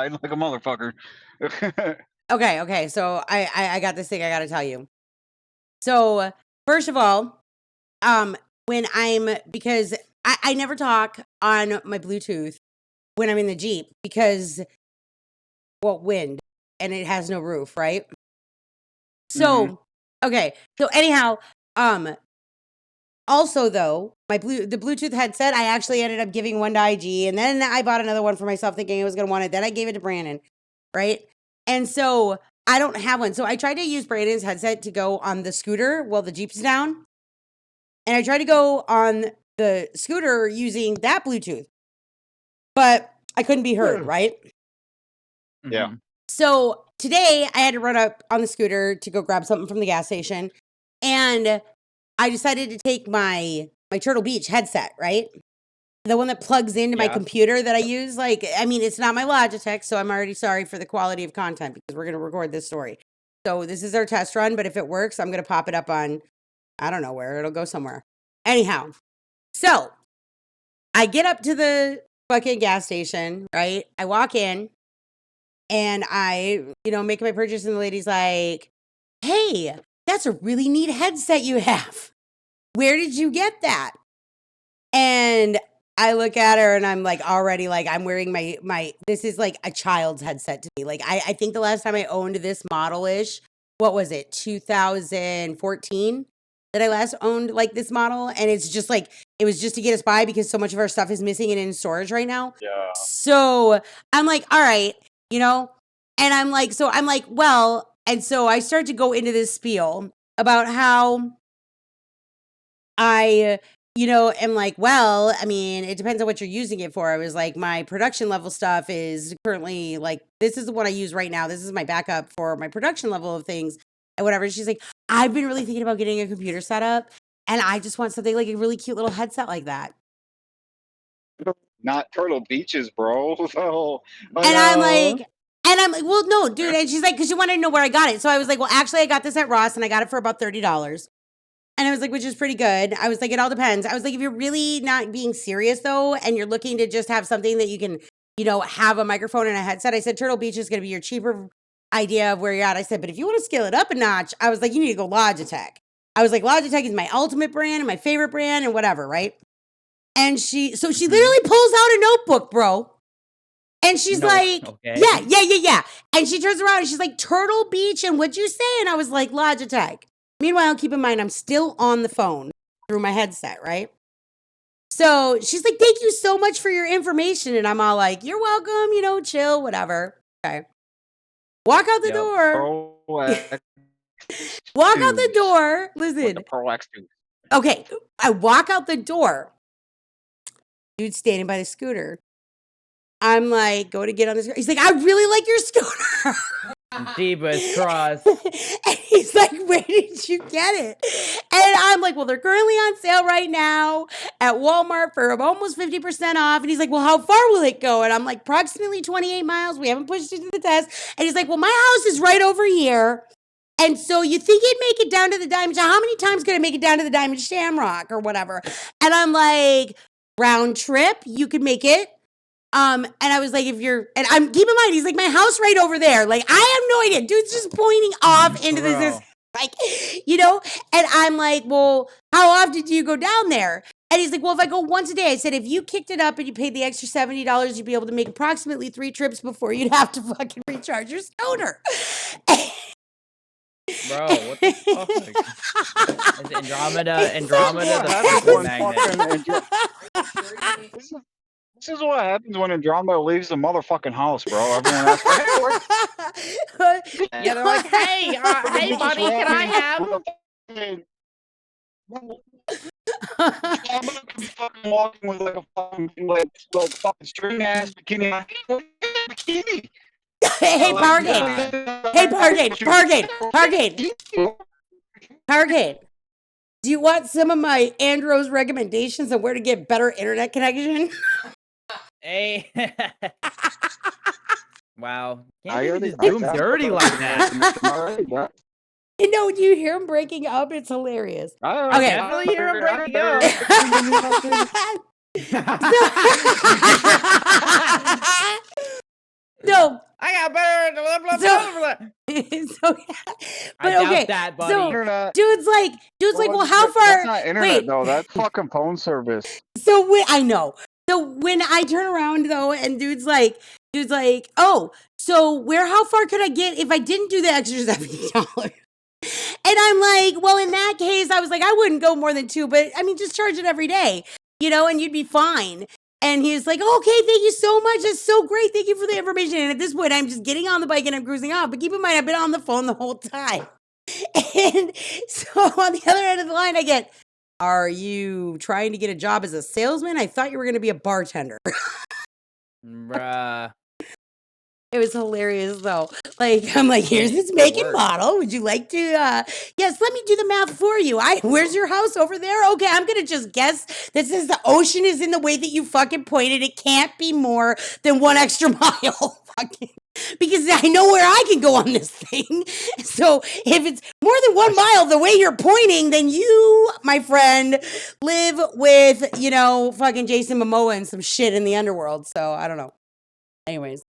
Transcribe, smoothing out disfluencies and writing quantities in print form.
died like a motherfucker. Okay. So I got this thing I got to tell you. So first of all, because I never talk on my Bluetooth when I'm in the Jeep because, well, wind and it has no roof, right? So, okay. So anyhow, also though, the Bluetooth headset, I actually ended up giving one to IG, and then I bought another one for myself thinking I was going to want it. Then I gave it to Brandon, right? And so I don't have one. So I tried to use Brandon's headset to go on the scooter while the Jeep's down. And I tried to go on the scooter using that Bluetooth, but I couldn't be heard, right? Yeah. So today I had to run up on the scooter to go grab something from the gas station. And I decided to take my Turtle Beach headset, right? The one that plugs into my computer that I use. Like, I mean, it's not my Logitech, so I'm already sorry for the quality of content because we're going to record this story. So this is our test run, but if it works, I'm going to pop it up on, I don't know where, it'll go somewhere. Anyhow, so I get up to the fucking gas station, right? I walk in and I, make my purchase, and the lady's like, hey, that's a really neat headset you have. Where did you get that? And I look at her and I'm like, already, like, I'm wearing my this is like a child's headset to me. Like, I think the last time I owned this model-ish, what was it, 2014? That I last owned like this model, and it's just like it was just to get us by because so much of our stuff is missing and in storage right now. Yeah. So I'm like, all right, and I'm like, well, and so I start to go into this spiel about how I, am like, well, I mean, it depends on what you're using it for. I was like, my production level stuff is currently like, this is the one I use right now. This is my backup for my production level of things and whatever. She's like, I've been really thinking about getting a computer set up, and I just want something like a really cute little headset like that. Not Turtle Beaches, bro. I'm like, well, no, dude. And she's like, because you wanted to know where I got it. So I was like, well, actually, I got this at Ross, and I got it for about $30. And I was like, which is pretty good. I was like, it all depends. I was like, if you're really not being serious, though, and you're looking to just have something that you can, have a microphone and a headset, I said, Turtle Beach is going to be your cheaper idea of where you're at. I said, but if you want to scale it up a notch, I was like, you need to go Logitech. I was like, Logitech is my ultimate brand and my favorite brand and whatever, right? And she literally pulls out a notebook, bro. And she's like, okay. Yeah. And she turns around and she's like, Turtle Beach, and what'd you say? And I was like, Logitech. Meanwhile, keep in mind, I'm still on the phone through my headset, right? So she's like, thank you so much for your information. And I'm all like, you're welcome, chill, whatever. Okay. Walk out the door. Walk out the door. Listen. Okay. I walk out the door. Dude standing by the scooter. I'm like, go to get on the scooter. He's like, I really like your scooter. Jeebus cross. And he's like, where did you get it? And I'm like, well, they're currently on sale right now at Walmart for almost 50% off. And he's like, well, how far will it go? And I'm like, approximately 28 miles. We haven't pushed it to the test. And he's like, well, my house is right over here. And so you think you'd make it down to the Diamond? How many times can I make it down to the Diamond Shamrock or whatever? And I'm like, round trip, you could make it. And I was like, keep in mind, he's like, my house right over there. Like, I have no idea. Dude's just pointing off into this, like, and I'm like, well, how often do you go down there? And he's like, well, if I go once a day. I said, if you kicked it up and you paid the extra $70, you'd be able to make approximately 3 trips before you'd have to fucking recharge your scooter. Bro, what the fuck? Is Andromeda the magnet? This is what happens when Andromeda leaves the motherfucking house, bro. Everyone asks, yeah, they're like, hey, buddy, can I have? I'm fucking walking with like a fucking string ass bikini. Bikini. Hey, Pargate. Do you want some of my Andro'S recommendations on where to get better internet connection? Hey. Wow. Can't just do him dirty like that. Do you hear him breaking up? It's hilarious. I definitely hear him breaking up. So I got better. Blah, blah, blah, blah. so I but doubt okay, that, buddy. so Internet. dude's like, well, how That's far? not internet Wait, though. That's fucking phone service. so I know. So when I turn around though, and dude's like, oh, so how far could I get if I didn't do the extra $70? And I'm like, well, in that case, I was like, I wouldn't go more than 2, but I mean, just charge it every day, and you'd be fine. And he was like, okay, thank you so much. That's so great. Thank you for the information. And at this point, I'm just getting on the bike and I'm cruising off. But keep in mind, I've been on the phone the whole time. And so on the other end of the line, I get, are you trying to get a job as a salesman? I thought you were going to be a bartender. Bruh. It was hilarious though. Like, I'm like, here's this make and model. Would you like to, yes, let me do the math for you. Where's your house over there? Okay, I'm going to just guess that since the ocean is in the way that you fucking pointed, it can't be more than 1 extra mile. Because I know where I can go on this thing. So if it's more than 1 mile the way you're pointing, then you, my friend, live with, fucking Jason Momoa and some shit in the underworld. So I don't know. Anyways.